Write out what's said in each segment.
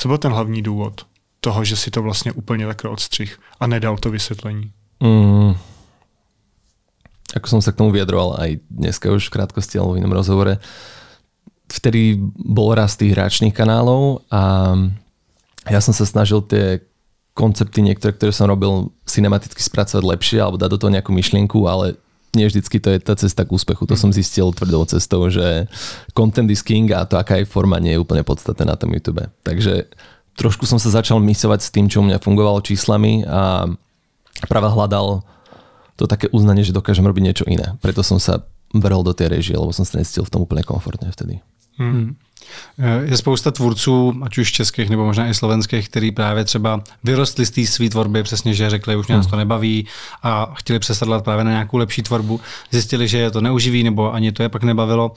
Co byl ten hlavní důvod toho, že si to vlastně úplně takhle odstřih a nedal to vysvětlení? Ako som sa k tomu vyjadroval aj dneska už v krátkosti alebo v inom rozhovore, vtedy bol rast tých hráčných kanálov a ja som sa snažil tie koncepty niektoré, ktoré som robil, cinematicky spracovať lepšie alebo dať do toho nejakú myšlienku, ale nie vždycky to je tá cesta k úspechu. To som zistil tvrdou cestou, že content is king a to, aká je forma, nie je úplne podstatné na tom YouTube. Takže trošku som sa začal mysovať s tým, čo u mňa fungovalo číslami a práve hľadal to také uznanie, že dokážem robiť niečo iné. Preto som sa vrhol do tej režie, lebo som sa necítil v tom úplne komfortne vtedy. Je spousta tvůrců, ať už českých nebo možná i slovenských, který právě třeba vyrostli z té své tvorby, přesně, že řekli, už nás to nebaví a chtěli přesadlat právě na nějakou lepší tvorbu. Zjistili, že je to neuživí nebo ani to je pak nebavilo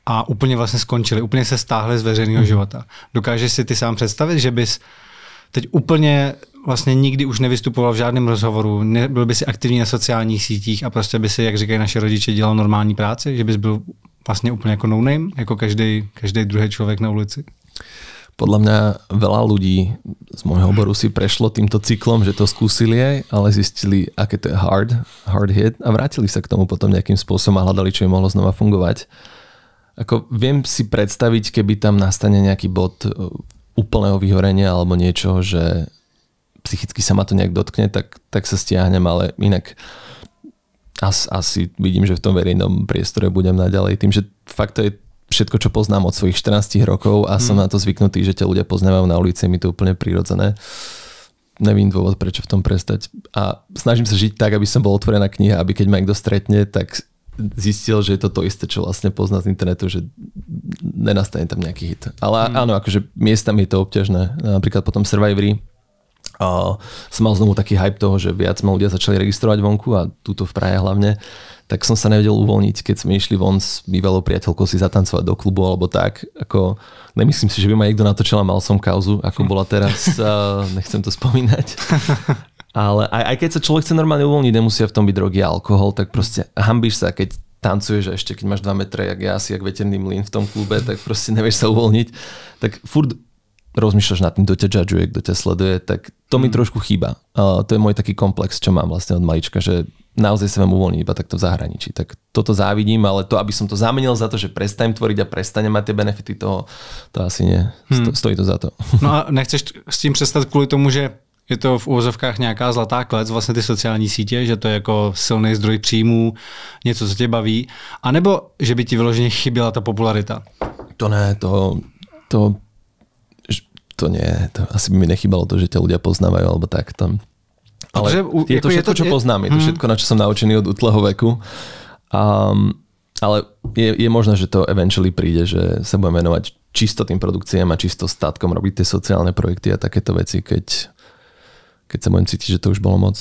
a úplně vlastně skončili, úplně se stáhli z veřejného života. Dokážeš si ty sám představit, že bys teď úplně vlastně nikdy už nevystupoval v žádném rozhovoru, byl by si aktivní na sociálních sítích a prostě by si, jak říkají naše rodiče, dělal normální práci, že bys byl vlastně úplně jako no name, jako každý druhý člověk na ulici? Podľa mňa veľa ľudí z môjho oboru si prešlo týmto cyklom, že to skúsili, ale zistili, aké to je hard hit a vrátili sa k tomu potom nejakým spôsobom a hľadali, čo im mohlo znova fungovať. Ako viem si predstaviť, keby tam nastane nejaký bod úplného vyhorenia alebo niečo, že psychicky sa ma to nejak dotkne, tak sa stiahnem, ale inak asi vidím, že v tom verejnom priestore budem naďalej. Tým, že fakt to je všetko, čo poznám od svojich 14 rokov a som na to zvyknutý, že ťa ľudia poznávajú na ulici, je mi to úplne prirodzené. Nevím dôvod, prečo v tom prestať. A snažím sa žiť tak, aby som bol otvorená kniha, aby keď ma niekto stretne, tak zistil, že je to isté, čo vlastne pozná z internetu, že nenastane tam nejaký hit. Ale áno, akože miestami je to obťažné. Napríklad potom Survivory som mal znovu taký hype toho, že viac ma ľudia začali registrovať vonku a túto v Prahe hlavne, tak som sa nevedel uvoľniť, keď sme išli von s bývalou priateľkou si zatancovať do klubu alebo tak. Ako, nemyslím si, že by ma niekto natočil a mal som kauzu, ako bola teraz, nechcem to spomínať. Ale aj keď sa človek chce normálne uvoľniť, nemusia v tom byť drogy a alkohol, tak proste hambíš sa, keď tancuješ a ešte keď máš 2 metre, jak ja asi, jak veterný mlyn v tom klube, tak proste nevieš sa uvoľniť. Tak furt rozmýšľaš nad tým, kto ťa judgeuje, kto ťa sleduje, tak to mi trošku chýba. To je môj taký komplex, čo mám vlastne od malička, že naozaj sa viem uvoľniť iba takto v zahraničí. Tak toto závidím, ale to, aby som to zamenil za to, že prestanem tvoriť a prestanem mať tie benefity toho, to asi nie. Stojí to za to. No a nechceš s tím přestat kvůli tomu, že je to v úvozovkách nějaká zlatá klec, vlastně ty sociální sítě, že to je jako silný zdroj příjmů, něco, co tě baví, anebo že by ti vyloženě chyběla ta popularita? To ne, to nie, to asi by mi nechybalo to, že ťa ľudia poznávajú alebo tak tam. Ale je to všetko, čo poznám, je to všetko, na čo som naučený od útleho veku. Ale je možné, že to eventually príde, že sa budem venovať čisto tým produkciám a čisto statkom robiť tie sociálne projekty a takéto veci, keď sa budem cítiť, že to už bolo moc.